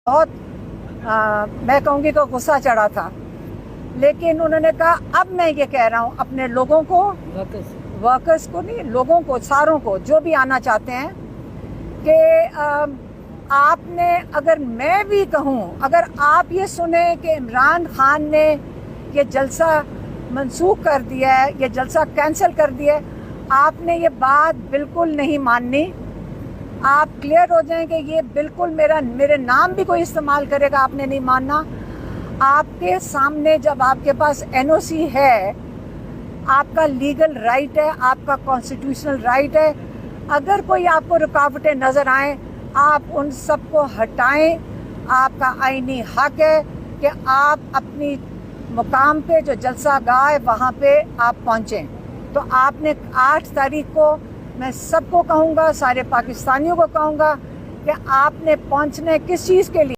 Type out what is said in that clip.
بہت میں کہوں گی کہ غصہ چڑھا تھا، لیکن انہوں نے کہا اب میں یہ کہہ رہا ہوں اپنے لوگوں کو، ورکرز کو نہیں، لوگوں کو، ساروں کو جو بھی آنا چاہتے ہیں کہ آپ نے، اگر میں بھی کہوں، اگر آپ یہ سنیں کہ عمران خان نے یہ جلسہ منسوخ کر دیا ہے، یہ جلسہ کینسل کر دیا ہے، آپ نے یہ بات بالکل نہیں ماننی. آپ کلیئر ہو جائیں کہ یہ بالکل میرے نام بھی کوئی استعمال کرے گا، آپ نے نہیں ماننا. آپ کے سامنے جب آپ کے پاس NOC ہے، آپ کا لیگل رائٹ ہے، آپ کا کانسٹیٹیوشنل رائٹ ہے. اگر کوئی آپ کو رکاوٹیں نظر آئیں، آپ ان سب کو ہٹائیں. آپ کا آئینی حق ہے کہ آپ اپنی مقام پہ جو جلسہ گاہ ہے وہاں پہ آپ پہنچیں. تو آپ نے 8 تاریخ کو، میں سب کو کہوں گا، سارے پاکستانیوں کو کہوں گا کہ آپ نے پہنچنا ہے کس چیز کے لیے؟